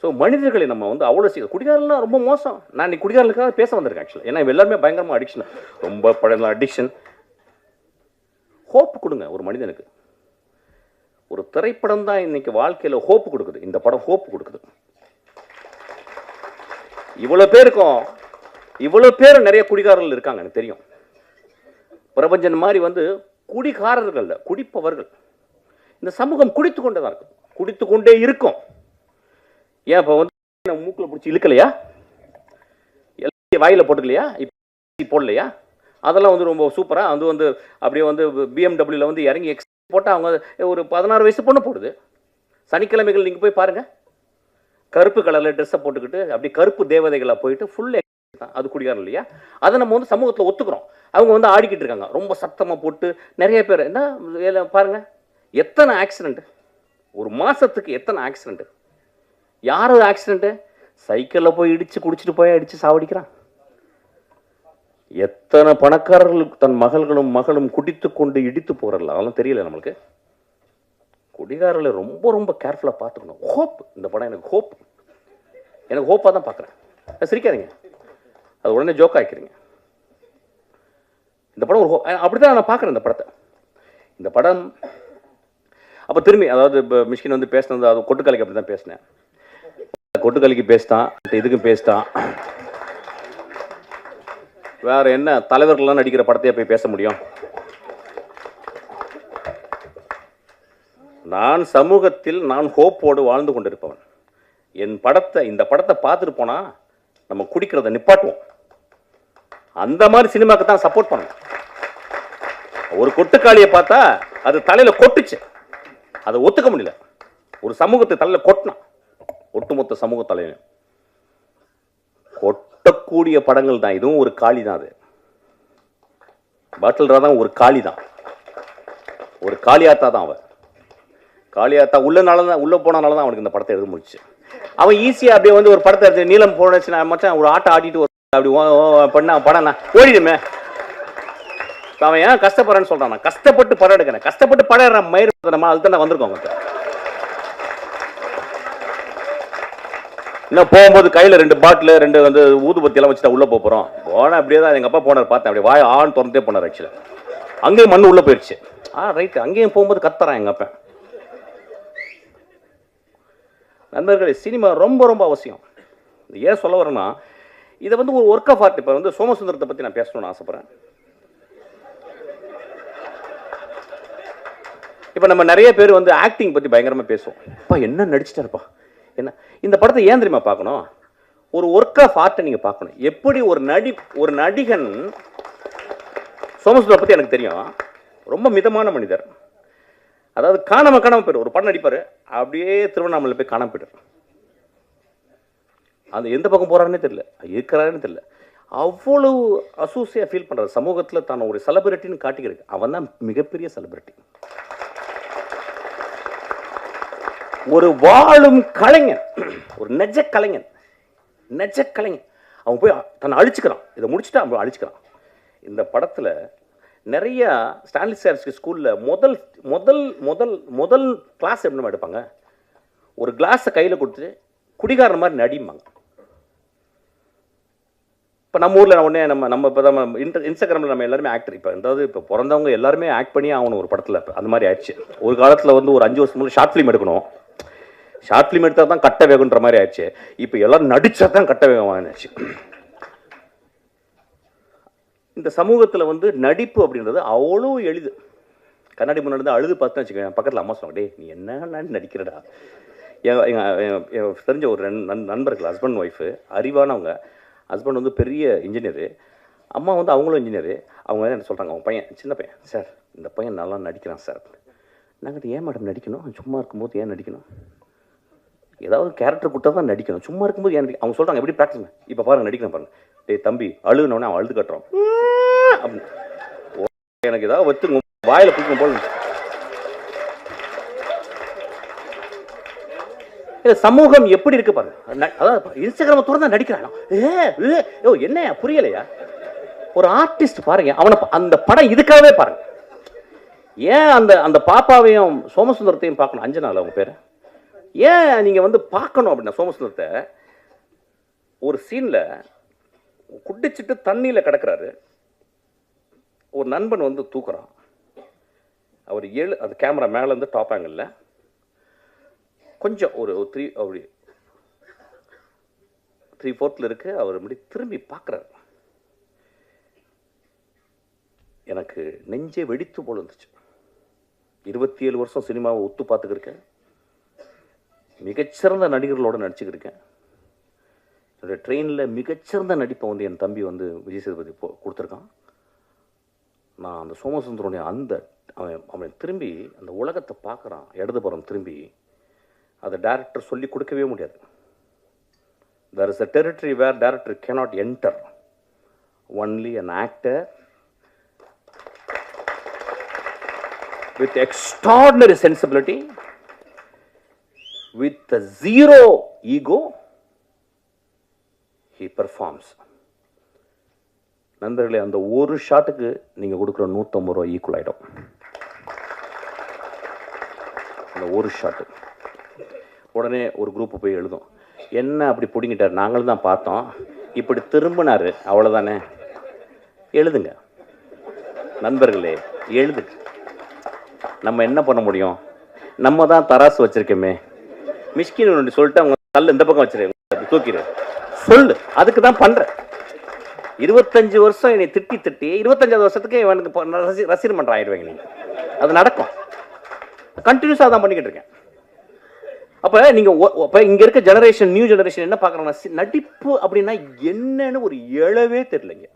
ஸோ மனிதர்களை நம்ம வந்து அவ்வளோ குடிகாரலாம் ரொம்ப மோசம். நான் இன்னைக்கு குடிகாரர்களுக்காக பேச வந்திருக்கேன் ஆக்சுவலாக. ஏன்னா எல்லாருமே பயங்கரமாக அடிக்ஷன், ரொம்ப பழைய அடிக்ஷன். ஹோப் கொடுங்க ஒரு மனிதனுக்கு. ஒரு திரைப்படம் தான் இன்னைக்கு வாழ்க்கையில் ஹோப் கொடுக்குது. இந்த படம் ஹோப் கொடுக்குது. இவ்வளோ பேர் நிறைய குடிகாரர்கள் இருக்காங்க எனக்கு தெரியும். பிரபஞ்சன் மாதிரி வந்து குடிகாரர்கள், குடிப்பவர்கள். இந்த சமூகம் குடித்து கொண்டே தான் இருக்கும், குடித்து கொண்டே இருக்கும். ஏன் இப்போ வந்து மூக்கில் பிடிச்சி இழுக்கலையா, வாயில போட்டுக்கலையா, இப்போ போடலையா? அதெல்லாம் வந்து ரொம்ப சூப்பராக அது வந்து அப்படியே வந்து BMW வந்து இறங்கி போட்டால் அவங்க ஒரு 16 வயசு பொண்ணு போடுது. சனிக்கிழமைகள் நீங்கள் போய் பாருங்கள், கருப்பு கலரில் ட்ரெஸ்ஸை போட்டுக்கிட்டு அப்படி கருப்பு தேவதைகளாக போயிட்டு ஃபுல் தான். அது குடிகாரம் இல்லையா? அதை நம்ம வந்து சமூகத்தில் ஒத்துக்கிறோம். அவங்க வந்து ஆடிக்கிட்டு இருக்காங்க ரொம்ப சத்தமாக போட்டு. நிறைய பேர் என்ன பாருங்கள், எத்தனை ஆக்சிடென்ட் ஒரு மாதத்துக்கு, எத்தனை ஆக்சிடென்ட். யார் ஆக்சிடென்ட்டு? சைக்கிளில் போய் இடித்து குடிச்சிட்டு போய் அடித்து சாவடிக்கிறான். எத்தனை பணக்காரர்களுக்கு தன் மகளும் குடித்து கொண்டு இடித்து போகிறல, அதெல்லாம் தெரியல நம்மளுக்கு. குடிகாரர்களை ரொம்ப ரொம்ப கேர்ஃபுல்லாக பார்த்துக்கணும். ஹோப், இந்த படம் எனக்கு ஹோப்பாக தான் பார்க்குறேன். சிரிக்காதீங்க, அது உடனே ஜோக் ஆக்கிக்கிறீங்க. இந்த படம் ஒரு அப்படி தான் நான் பார்க்குறேன் இந்த படம். அப்போ திரும்பி அதாவது இப்போ மிஷ்கின் வந்து பேசினது, அது கொட்டுக்காலிக்கு அப்படி தான் பேசினேன். கொட்டுக்காலிக்கு பேசிட்டான், இதுக்கும் பேசிட்டான். வேற என்ன தலைவர்கள்லாம் நடிக்கிற படத்தையே போய் பேச முடியும்? நான் சமூகத்தில் ஹோப்போடு வாழ்ந்து கொண்டிருப்பவன். இந்த படத்தை பார்த்துட்டு போனா நம்ம குடிக்கிறத நிப்பாட்டுவோம். அந்த மாதிரி சினிமாக்கு தான் சப்போர்ட் பண்ணணும். ஒரு கொட்டுக்காளியை பார்த்தா அது தலையில கொட்டுச்சு, அதை ஒத்துக்க முடியல. ஒரு சமூகத்தை தலையில கொட்டினான், ஒட்டுமொத்த சமூக தலைவன். கொட்டக்கூடிய படங்கள் தான். இதுவும் ஒரு காளி தான். அது பாட்டில் தான், ஒரு காளி தான், ஒரு காளியாத்தா தான். அவன் காளியாத்தா உள்ள போனால தான் அவனுக்கு இந்த படத்தை எழுத முடிச்சு. அவன் ஈஸியா அப்படியே வந்து ஒரு படத்தை எடுத்து நீளம் போனச்சு மச்சான் ஒரு ஆட்டை ஆடிட்டு அப்படி பண்ண படம் ஓடிடுமே. அவன் ஏன் கஷ்டப்படுறேன்னு சொல்றான். நான் கஷ்டப்பட்டு படம் எடுக்கிறேன், கஷ்டப்பட்டு படம் எடுற மயிர் அதுதான் வந்திருக்கோம். இன்னும் போகும்போது கையில் 2 பாட்டில் 2 வந்து ஊதுபத்தி எல்லாம் வச்சுட்டா உள்ள போறோம். போனா அப்படியே தான் எங்க அப்பா போனார், பார்த்தேன். அப்படியே வாய் ஆண் திறந்தே போனார். ஆக்சுவலா அங்கேயும் மண்ணு உள்ள போயிடுச்சு. ரைட், அங்கேயும் போகும்போது கத்துறான் எங்க அப்பா. நண்பர்களே, சினிமா ரொம்ப ரொம்ப அவசியம். ஏன் சொல்ல வரேன்னா, இதை வந்து ஒரு ஒர்க் ஆஃப் ஆர்ட். இப்போ வந்து சோமசுந்தரத்தை பற்றி நான் பேசணும்னு ஆசைப்படுறேன். இப்போ நம்ம நிறைய பேர் வந்து ஆக்டிங் பற்றி பயங்கரமாக பேசுவோம். அப்பா என்ன நடிச்சிட்டாருப்பா, என்ன. இந்த படத்தை ஏன் தெரியுமா பார்க்கணும்? ஒரு ஒர்க் ஆஃப் ஆர்ட்டை நீங்கள் பார்க்கணும். எப்படி ஒரு நடிகன், சோமசுந்தரம் பற்றி எனக்கு தெரியும், ரொம்ப மிதமான மனிதர். அதாவது காணாம போயிடும். ஒரு படம் நடிப்பார், அப்படியே திருவண்ணாமலை போய் காணாம போயிட்டார். அது எந்த பக்கம் போறாருன்னே தெரியல, இருக்கிறாருன்னு தெரியல. அவ்வளவு அசூசியா ஃபீல் பண்றாரு. சமூகத்தில் தான் ஒரு செலிபிரிட்டின்னு காட்டிக்கிறது. அவன் தான் மிகப்பெரிய செலிபிரிட்டி. ஒரு வாழும் கலைஞன், ஒரு நெஜ கலைஞன். அவன் போய் தன்னை அழிச்சுக்கிறான். இதை முடிச்சுட்டு அவன் அழிச்சுக்கிறான். இந்த படத்தில் நிறைய ஸ்டான்லிஸ்டார்ஸ்க்கு ஸ்கூலில் முதல் கிளாஸ் எப்படி எடுப்பாங்க, ஒரு கிளாஸை கையில் கொடுத்து குடிகாரன் மாதிரி நடிம்பாங்க. இப்போ நம்ம ஊரில் உடனே நம்ம இப்போ தான் இன்ஸ்டாகிராமில் நம்ம எல்லாருமே ஆக்டர். இப்போ பிறந்தவங்க எல்லாருமே ஆக்ட் பண்ணி ஆகணும் ஒரு படத்தில். அந்த மாதிரி ஆயிடுச்சு. ஒரு காலத்தில் வந்து ஒரு 5 வருஷம் முன்னாடி ஷார்ட் ஃபிலிம் எடுக்கணும். ஷார்ட் ஃபிலிம் எடுத்தால் தான் கட்ட வேகுன்ற மாதிரி ஆயிடுச்சு. இப்போ எல்லாரும் நடிச்சா தான் கட்ட வேகமாகிடுச்சு. இந்த சமூகத்தில் வந்து நடிப்பு அப்படின்றது அவ்வளோ எளிது. கண்ணாடி முன்னாடி அழுது பார்த்துன்னு வச்சுக்கோங்க. பக்கத்தில் அம்மா சொன்னாங்க, டே நீ என்ன நடிக்கிறடா. என் தெரிஞ்ச ஒரு நண்பர்கள், ஹஸ்பண்ட் ஒய்ஃபு, அறிவானவங்க. ஹஸ்பண்ட் வந்து பெரிய இன்ஜினியரு. அம்மா வந்து அவங்களும் இன்ஜினியரு. அவங்க என்ன சொல்கிறாங்க, அவங்க பையன் சின்ன பையன், சார் இந்த பையன் நல்லா நடிக்கிறான் சார். நாங்கள் ஏன் மேடம் நடிக்கணும், சும்மா இருக்கும்போது ஏன் நடிக்கணும், ஏதாவது கேரக்டர் கொடுத்தா தான் நடிக்கணும், சும்மா இருக்கும்போது ஏன் அவங்க சொல்கிறாங்க எப்படி ப்ராக்டிஸ். இப்போ பாருங்க நடிக்கிறேன் பாருங்க, டேய் தம்பி அழுகுனோடனே அவன் அழுது கட்டுறான் அப்படின்னு. எனக்கு ஏதாவது வச்சு வாயில் பிடிக்கும் போல. சமூகம் எப்படி இருக்கு பாருங்க. அதாவது இன்ஸ்டாகிராம திறந்தா நடிக்கிறான். என்ன புரியலையா? ஒரு ஆர்டிஸ்ட் பாருங்க, அவனை அந்த படம் இதுக்காகவே பாருங்க. ஏன் அந்த அந்த பாப்பாவையும் சோமசுந்தரத்தையும் பார்க்கணும், அஞ்சனால அவங்க பேர், ஏன் நீங்க வந்து பார்க்கணும் அப்படின்னா, சோமசுந்தரத்தை ஒரு சீன்ல குடிச்சிட்டு தண்ணியில கிடக்குறாரு, ஒரு நண்பன் வந்து தூக்குறான், அவர் அது கேமரா மேல இருந்து டாப் ஆங்கிள் கொஞ்சம் ஒரு 3/4 இருக்கு, அவர் அப்படி திரும்பி பார்க்குறாரு. எனக்கு நெஞ்சே வெடித்து போல இருந்துச்சு. 27 வருஷம் சினிமாவை ஒத்து பார்த்துக்கிருக்கேன், மிகச்சிறந்த நடிகர்களோட நடிச்சுக்கிருக்கேன். என்னுடைய ட்ரெயினில் மிகச்சிறந்த நடிப்பை வந்து என் தம்பி வந்து விஜய் சேதுபதி கொடுத்துருக்கான். நான் அந்த சோமசுந்தரனுடைய அந்த அவன் திரும்பி அந்த உலகத்தை பார்க்குறான், இடதுபுறம் திரும்பி, அதை டைரக்டர் சொல்லி கொடுக்கவே முடியாது. There is a territory where director cannot enter. Only an actor with extraordinary sensibility, with a zero ego, he performs. நண்பர்களே, அந்த ஒரு ஷாட்டுக்கு நீங்கள் கொடுக்குற 150 ரூபா ஈக்குவல் ஆகிடும். அந்த ஒரு ஷாட்டு உடனே ஒரு குரூப்பு போய் எழுதும், என்ன அப்படி பிடிங்கிட்டார், நாங்களும் தான் பார்த்தோம், இப்படி திரும்பினார், அவ்வளோதானே. எழுதுங்க நண்பர்களே, எழுதுங்க. நம்ம என்ன பண்ண முடியும், நம்ம தான் தராசு வச்சிருக்கோமே. மிஷ்கின் ஒன்று சொல்லிட்டு அவங்க கல் இந்த பக்கம் வச்சிருக்கேன், தூக்கிடு சொல்லு, அதுக்கு தான் பண்ணுறேன். 25 வருஷம் என்னை திட்டி 25வது வருஷத்துக்கு இவனுக்கு ரசிகர் மன்றம் ஆயிடுவாங்க நீங்கள். அது நடக்கும், கண்டினியூஸாக தான் பண்ணிக்கிட்டு இருக்கேன். அப்போ நீங்கள் இப்போ இங்கே இருக்க ஜெனரேஷன், நியூ ஜெனரேஷன் என்ன பார்க்குறாங்கன்னா, நடிப்பு அப்படின்னா என்னன்னு ஒரு எழவே தெரியலைங்க.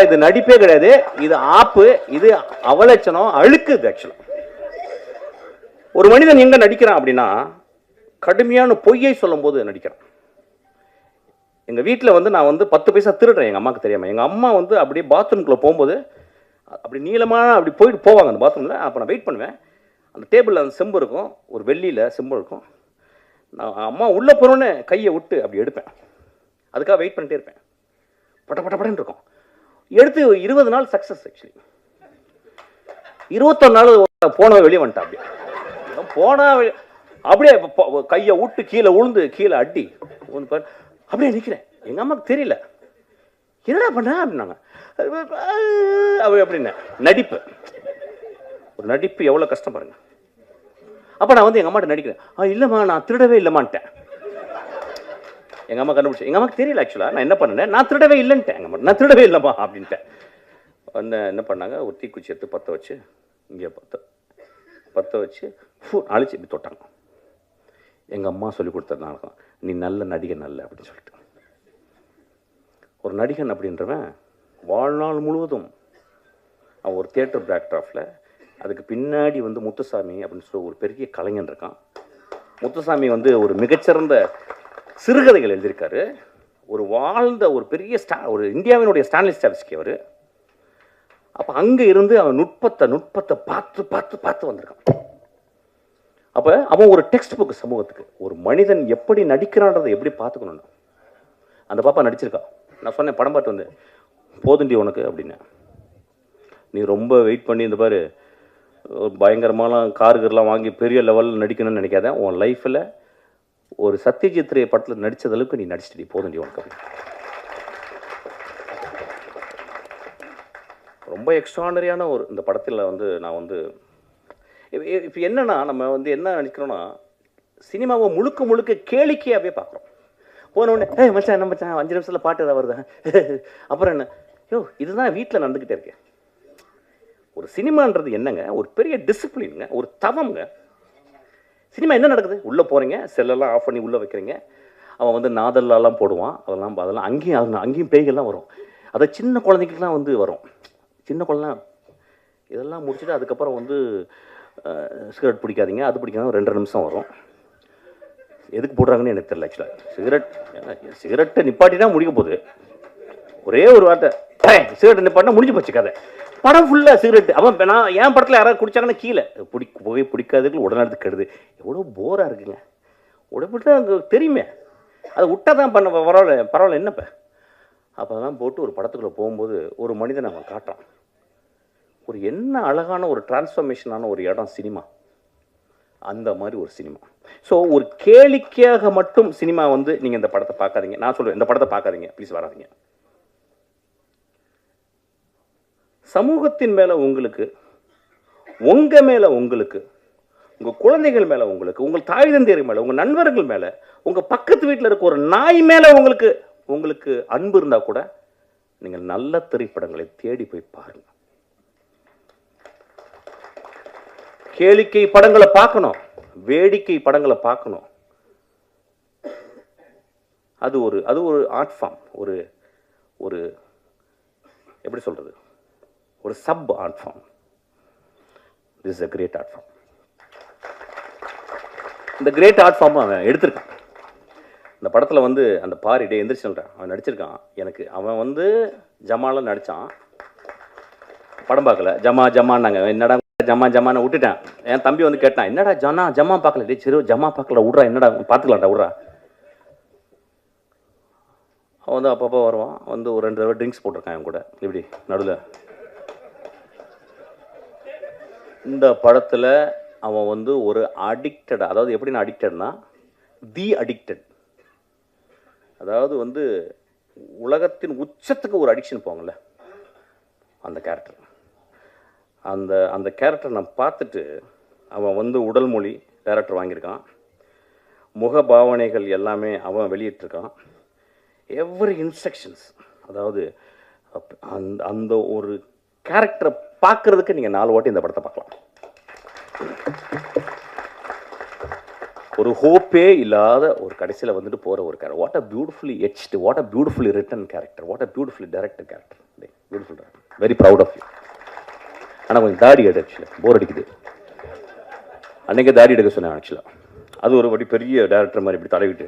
இது நடிப்பே கிடையாது, இது ஆப்பு, இது அவலட்சணம், அழுக்குது. ஆக்சுவலாக ஒரு மனிதன் எங்க நடிக்கிறான் அப்படின்னா, கடுமையான பொய்யை சொல்லும் போது நடிக்கிறான். எங்க வீட்டில் வந்து நான் வந்து 10 பைசா திருடுறேன், எங்க அம்மாவுக்கு தெரியாம. எங்க அம்மா வந்து அப்படியே பாத்ரூம்குள்ள போகும்போது அப்படி நீளமாக அப்படி போயிட்டு போவாங்க அந்த பாத்ரூமில். அப்போ நான் வெயிட் பண்ணுவேன். அந்த டேபிளில் அந்த செம்பு இருக்கும், ஒரு வெள்ளியில் செம்பு இருக்கும். நான் அம்மா உள்ளே போகிறோன்னு கையை விட்டு அப்படி எடுப்பேன். அதுக்காக வெயிட் பண்ணிட்டே இருப்பேன். பட்டன்னு இருக்கும். எடுத்து 20 நாள் சக்ஸஸ். ஆக்சுவலி 21 நாள் போன வெளியே வந்துட்டேன். அப்படியே போனா அப்படியே கையை விட்டு கீழே உளுந்து கீழே அடி அப்படியே நிற்கிறேன். எங்கள் அம்மாவுக்கு தெரியல, என்னடா பண்ண அப்படின்னாங்க. அப்படின்னு நடிப்பு, ஒரு நடிப்பு எவ்வளோ கஷ்டம் பாருங்க. அப்போ நான் வந்து எங்கள் அம்மாட்ட நடிக்கிறேன். இல்லைம்மா நான் திருடவே இல்லைம்மான்ட்டேன். எங்கள் அம்மா கண்டுபிடிச்சேன். எங்கள் அம்மாவுக்கு தெரியல ஆக்சுவலாக நான் என்ன பண்ணேன், நான் திருடவே இல்லைன்ட்டேன். எங்கள் அம்மா நான் திருடவே இல்லைம்மா அப்படின்ட்டேன். வந்து என்ன பண்ணாங்க, ஒரு தீக்குச்சி எடுத்து பற்ற வச்சு, இங்கே பற்ற வச்சு அழிச்சு இப்படி தொட்டாங்க. எங்கள் அம்மா சொல்லி கொடுத்ததுனால நீ நல்ல நடிகன் நல்ல அப்படின்னு சொல்லிட்டு. ஒரு நடிகன் அப்படின்றவன் வாழ்நாள் முழுவதும் அவன் ஒரு தியேட்டர் பேக்ட்ராஃபில், அதுக்கு பின்னாடி வந்து முத்துசாமி அப்படின்னு சொல்லி ஒரு பெரிய கலைஞன் இருக்கான். முத்துசாமி வந்து ஒரு மிகச்சிறந்த சிறுகதைகள் எழுதியிருக்காரு. ஒரு வாழ்ந்த ஒரு பெரிய ஒரு இந்தியாவினுடைய ஸ்டான்லி ஸ்டாவிஸ்கி அவர். அப்போ அங்கே இருந்து அவன் நுட்பத்தை பார்த்து பார்த்து பார்த்து வந்திருக்கான். அப்போ அவன் ஒரு டெக்ஸ்ட் புக் சமூகத்துக்கு. ஒரு மனிதன் எப்படி நடிக்கிறான்றதை எப்படி பார்த்துக்கணும்னு அந்த பாப்பா நடிச்சிருக்கான். நான் சொன்னேன், படம் பார்த்து வந்து போதுண்டி உனக்கு அப்படின்னு. நீ ரொம்ப வெயிட் பண்ணி இந்த பாரு பயங்கரமான காருகர்லாம் வாங்கி பெரிய லெவலில் நடிக்கணும்னு நினைக்காத. உன் லைஃப்பில் ஒரு சத்யஜித் ரே படத்தில் நடித்தது அளவுக்கு நீ நடிச்சிட்டு போதுண்டி உனக்கு அப்படின்னு. ரொம்ப எக்ஸ்ட்ரானரியான ஒரு இந்த படத்தில் வந்து நான் வந்து இப்போ என்னென்னா, நம்ம வந்து என்ன நினைக்கிறோன்னா, சினிமாவை முழுக்க கேளிக்கையாகவே பார்க்குறோம். போனோடனே மச்சான் என்ன மச்சான் 5 நிமிஷத்தில் பாட்டு ஏதாவது வருதா, அப்புறம் என்ன, இதுதான் வீட்டில் நடந்துக்கிட்டே இருக்கேன். ஒரு சினிமான்றது என்னங்க, ஒரு பெரிய டிசிப்ளினுங்க, ஒரு தவம்ங்க. சினிமா என்ன நடக்குது, உள்ளே போகிறீங்க, செல்லெல்லாம் ஆஃப் பண்ணி உள்ளே வைக்கிறீங்க, அவன் வந்து நாதல்லாம் போடுவான். அதெல்லாம் அங்கேயும் பேய்கள்லாம் வரும். அதை சின்ன குழந்தைங்களுக்குலாம் வந்து வரும். சின்ன குழந்தை இதெல்லாம் முடிச்சுட்டு அதுக்கப்புறம் வந்து சிகரெட் பிடிக்காதீங்க, அது பிடிக்காத 2 நிமிஷம் வரும். எதுக்கு போடுறாங்கன்னு எனக்கு தெரியல. ஆக்சுவலாக சிகரெட்டை நிப்பாட்டினா முடிக்க போகுது. ஒரே ஒரு வார்த்தை சிகரெட்டை நிப்பாட்டினா முடிஞ்சு போச்சு கதை. படம் ஃபுல்லாக சிகரெட். அவன் நான் என் படத்தில் யாராவது குடிச்சாங்கன்னா கீழே புகை பிடிக்காததுக்கு உடனே கெடுது. எவ்வளோ போராக இருக்குங்க. உடம்புட்டு அங்கே தெரியுமே, அதை விட்டால் தான் பரவாயில்ல என்னப்ப. அப்போ தான் போட்டு ஒரு படத்துக்குள்ளே போகும்போது ஒரு மனிதனை அவன் காட்டுறான். ஒரு என்ன அழகான ஒரு டிரான்ஸ்ஃபர்மேஷனான ஒரு இடம் சினிமா. அந்த மாதிரி ஒரு சினிமா. ஸோ ஒரு கேளிக்கையாக மட்டும் சினிமா வந்து நீங்கள் இந்த படத்தை பார்க்காதீங்க. நான் சொல்லுவேன், இந்த படத்தை பார்க்காதீங்க, ப்ளீஸ் வராதிங்க. சமூகத்தின் மேலே உங்களுக்கு, உங்கள் மேலே உங்களுக்கு, உங்கள் குழந்தைகள் மேலே உங்களுக்கு, உங்கள் தாய் தந்தையர் மேலே, உங்கள் நண்பர்கள் மேலே, உங்கள் பக்கத்து வீட்டில் இருக்க ஒரு நாய் மேலே உங்களுக்கு அன்பு இருந்தால் கூட நீங்கள் நல்ல திரைப்படங்களை தேடி போய் பாருங்கள். கேளிக்கை படங்களை பார்க்கணும், வேடிக்கை படங்களை பார்க்கணும். அது ஒரு ஆர்ட் ஃபார்ம். ஒரு எப்படி சொல்றது, ஒரு sub art form. This is a great art form. இந்த கிரேட் ஆர்ட் ஃபார்ம் அவன் எடுத்திருக்கான். இந்த படத்தில் வந்து அந்த பாரிடே எந்திரிச்சுன்றான் அவன் நடிச்சிருக்கான். எனக்கு அவன் வந்து ஜமால நடித்தான். படம் பார்க்கல, ஜமான்னாங்க. என்னடா ஜமான்னு விட்டுட்டேன். என் தம்பி வந்து கேட்டான், என்னடா ஜமா பார்க்கல. டே சரி ஜமா பார்க்கல விட்றா, என்னடா பார்த்துக்கலாம்டா விட்றா. அவன் வந்து அப்பப்போ வருவான், வந்து ஒரு 2 தடவை ட்ரிங்க்ஸ் போட்டிருக்கான் என் கூட இப்படி நடுவில். இந்த படத்தில் அவன் வந்து ஒரு அடிக்டட், அதாவது எப்படின்னா அடிக்டட்னா அடிக்டட், அதாவது வந்து உலகத்தின் உச்சத்துக்கு ஒரு அடிக்ஷன் போங்கள்ல, அந்த கேரக்டர். அந்த கேரக்டர் நான் பார்த்துட்டு, அவன் வந்து உடல் மொழி டைரக்டர் வாங்கியிருக்கான், முக பாவனைகள் எல்லாமே அவன் வெளியிட்டிருக்கான், எவ்ரி இன்ஸ்ட்ரக்ஷன்ஸ். அதாவது அந்த ஒரு கேரக்டரை பார்க்கறதுக்கு நீங்கள் 4 வாட்டி இந்த படத்தை பார்க்கலாம். ஒரு ஹோப்பே இல்லாத ஒரு கடைசியில் வந்துட்டு போகிற ஒரு character. What a beautifully etched, what a beautifully written character, what a beautifully director character. Beautiful director, very proud of you. ஆனால் கொஞ்சம் தாடி எடு, ஆக்சுவலாக போர் அடிக்குது. அன்றைக்கே தாடி எடுக்க சொன்னேன் ஆக்சுவலாக. அது ஒரு வாட்டி பெரிய டேரக்டர் மாதிரி இப்படி தடவிட்டு,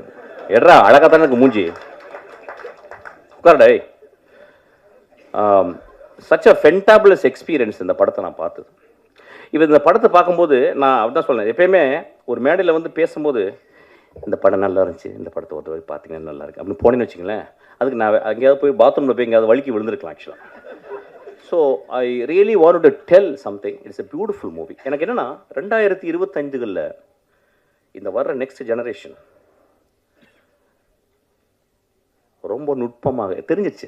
எட்ரா அழகாக தானே இருக்கு மூஞ்சி, உட்காரடே. சச் அ ஃபென்டாபுலஸ் எக்ஸ்பீரியன்ஸ் இந்த படத்தை நான் பார்த்தது. இப்போ இந்த படத்தை பார்க்கும்போது நான் அப்படிதான் சொல்லேன், எப்பயுமே ஒரு மேடையில் வந்து பேசும்போது இந்த படம் நல்லா இருந்துச்சு, இந்த படத்தை ஒரு வரை பார்த்தீங்கன்னா நல்லா இருக்குது அப்படின்னு போனேன்னு வச்சுங்களேன், அதுக்கு நான் எங்கேயாவது போய் பாத்ரூமில் போய் எங்கேயாவது வலிக்கி விழுந்திருக்கலாம் ஆக்சுவலாக. So I really want to tell something. It's a beautiful movie. எனக்கு என்னென்னா 2025களில் இந்த வர்ற நெக்ஸ்ட் ஜெனரேஷன் ரொம்ப நுட்பமாக தெரிஞ்சிச்சு.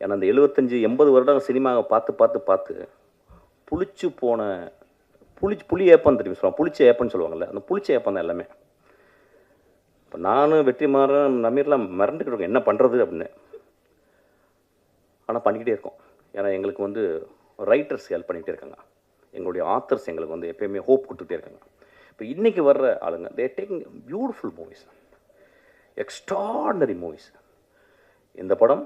ஏன்னா அந்த 75-80 வருடம் சினிமாவை பார்த்து புளிச்சு போன புளி ஏப்பம் தெரியும் சொல்லுவாங்க, புளிச்ச ஏப்பம்னு சொல்லுவாங்கள்ல, அந்த புளிச்ச ஏப்பம் தான் எல்லாமே. இப்போ நானும் வெற்றிமாறன் நமீர்லாம் மறந்துக்கிட்டு இருக்கோம் என்ன பண்ணுறது அப்படின்னு. ஆனால் பண்ணிக்கிட்டே இருக்கோம். ஏன்னா எங்களுக்கு வந்து ரைட்டர்ஸ் ஹெல்ப் பண்ணிகிட்டே இருக்காங்க, எங்களுடைய ஆத்தர்ஸ் எங்களுக்கு வந்து எப்போயுமே ஹோப் கொடுத்துட்டே இருக்காங்க. இப்போ இன்றைக்கி வர்ற ஆளுங்க தே taking beautiful movies, extraordinary movies. இந்த படம்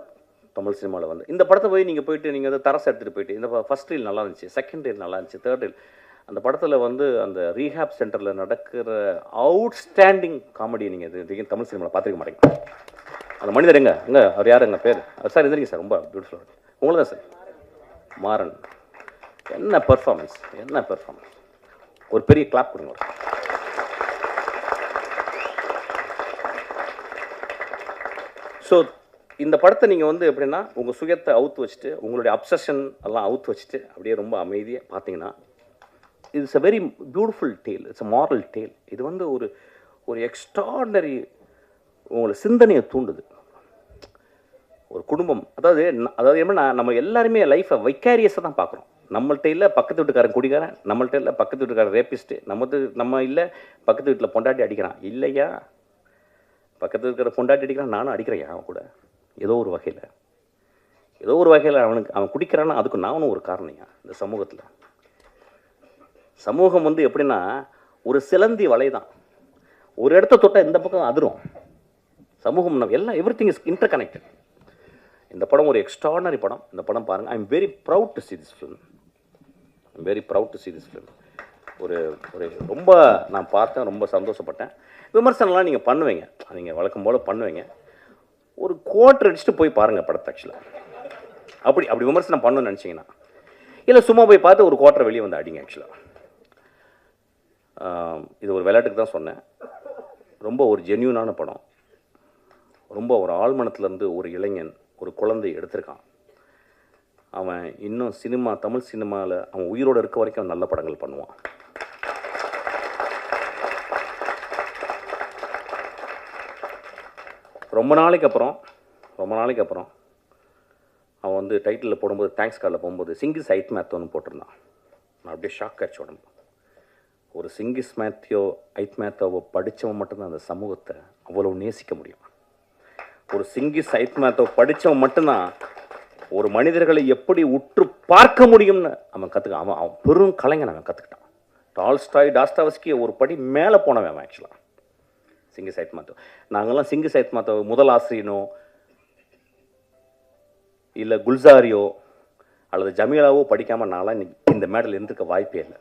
தமிழ் சினிமாவில் வந்து இந்த படத்தை போய் நீங்கள் வந்து தரசை எடுத்துகிட்டு போயிட்டு, இந்த ஃபஸ்ட் ரீல் நல்லா இருந்துச்சு, செகண்ட் ரீல் நல்லா இருந்துச்சு, தேர்ட் ரீல். அந்த படத்தில் வந்து அந்த ரீஹாப் சென்டரில் நடக்கிற அவுட்ஸ்டாண்டிங் காமெடி நீங்கள் தமிழ் சினிமாவில் பார்த்துருக்க மாட்டீங்க. அந்த மனிதர் எங்க அவர் யாருங்க பேர் சார் இருந்தீங்க சார், ரொம்ப பியூட்டிஃபுல்லாக உங்களுக்கு தான் சார். மாறன் என்ன பெர்ஃபார்மன்ஸ், ஒரு பெரிய கிளாப் கொடுங்க. ஸோ இந்த படத்தை நீங்கள் வந்து எப்படின்னா உங்கள் சுயத்தை அவுத்து வச்சுட்டு, உங்களுடைய அப்சஷன் எல்லாம் அவுத்து வச்சுட்டு அப்படியே ரொம்ப அமைதியாக பார்த்தீங்கன்னா, it's a very beautiful tale, it's a moral tale. இது வந்து ஒரு எக்ஸ்ட்ராடனரி உங்களை சிந்தனையை தூண்டுது. ஒரு குடும்பம், அதாவது எப்படின்னா நம்ம எல்லாருமே லைஃப்பை வைக்காரியஸாக தான் பார்க்குறோம். நம்மள்கிட்ட இல்லை பக்கத்து வீட்டுக்காரன் குடிக்காரன், நம்மள்கிட்ட இல்லை பக்கத்து வீட்டுக்காரன் ரேப்பிஸ்ட்டு, நம்ம இல்லை பக்கத்து வீட்டில் பொண்டாட்டி அடிக்கிறான், இல்லையா பக்கத்து இருக்கிற பொண்டாட்டி அடிக்கிறான், நானும் அடிக்கிறேன் அவன் கூட. ஏதோ ஒரு வகையில் அவன் குடிக்கிறான்னா அதுக்கு நானும் ஒரு காரணம். இந்த சமூகம் வந்து எப்படின்னா ஒரு சிலந்தி வலை தான், ஒரு இடத்த தொட்டால் இந்த பக்கம் அதிரும். சமூகம் எல்லாம் எவ்ரிதிங் இஸ் இன்டர் கனெக்டட். இந்த படம் ஒரு எக்ஸ்ட்ரானரி படம். இந்த படம் பாருங்கள். I am very proud to see this film. ஒரு ஒரு ரொம்ப நான் பார்த்தேன், ரொம்ப சந்தோஷப்பட்டேன். விமர்சனம்லாம் நீங்கள் பண்ணுவீங்க, நீங்கள் வழக்கம் போல் பண்ணுவீங்க. ஒரு குவார்ட்டர் அடிச்சுட்டு போய் பாருங்கள் படத்தை. ஆக்சுவலாக அப்படி விமர்சனம் பண்ணணும்னு நினச்சிங்கன்னா, இல்லை சும்மா போய் பார்த்து ஒரு குவார்ட்டர் வெளியே வந்து அடிங்க. ஆக்சுவலாக இது ஒரு விளையாட்டுக்கு தான் சொன்னேன். ரொம்ப ஒரு ஜென்யூனான படம். ரொம்ப ஒரு ஆழ்மனத்துலேருந்து ஒரு இளைஞன், ஒரு குழந்தை எடுத்திருக்கான். அவன் இன்னும் தமிழ் சினிமாவில் அவன் உயிரோடு இருக்க வரைக்கும் நல்ல படங்கள் பண்ணுவான். ரொம்ப நாளைக்கு அப்புறம் அவன் வந்து டைட்டிலில் போடும்போது, தேங்க்ஸ் கார்டில் போகும்போது சிங்கிஸ் ஐத் மேத்தோன்னு போட்டிருந்தான். நான் அப்படியே ஷாக் ஆச்சு உடம்பு. ஒரு சிங்கிஸ் ஐத் மேத்தோவை படித்தவன் மட்டும்தான் அந்த சமூகத்தை அவ்வளோ நேசிக்க முடியும். ஒரு சிங்கிஸ் ஐத் மேத்தோ படித்தவன் மட்டும்தான் ஒரு மனிதர்களை எப்படி உற்று பார்க்க முடியும்னு அவன் அவன் பெரும் கலைஞன். அவன் கற்றுக்கிட்டான். டால்ஸ்டாய், டாஸ்டாவஸ்கி ஒரு படி மேலே போனவன் அவன். ஆக்சுவலாக சிங்கிஸ் ஐத் மேத்தோ, நாங்கள்லாம் சிங்கிஸ் ஐத் மேத்தோ முதல் ஆசிரியனோ இல்லை குல்சாரியோ அல்லது ஜமீலாவோ படிக்காமல் நான்லாம் இன்னைக்கு இந்த மேடல் இருந்துக்க வாய்ப்பே இல்லை.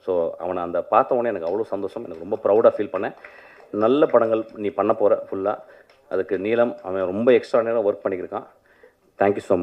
ஸோ அவனை அந்த பார்த்த உடனே எனக்கு அவ்வளோ சந்தோஷம். எனக்கு ரொம்ப ப்ரௌடாக ஃபீல் பண்ணேன். நல்ல படங்கள் நீ பண்ண போகிற ஃபுல்லாக. அதுக்கு நீலம் அவன் ரொம்ப எக்ஸ்ட்ரா நேரம் ஒர்க் பண்ணிக்கிருக்கான். Thank you so much.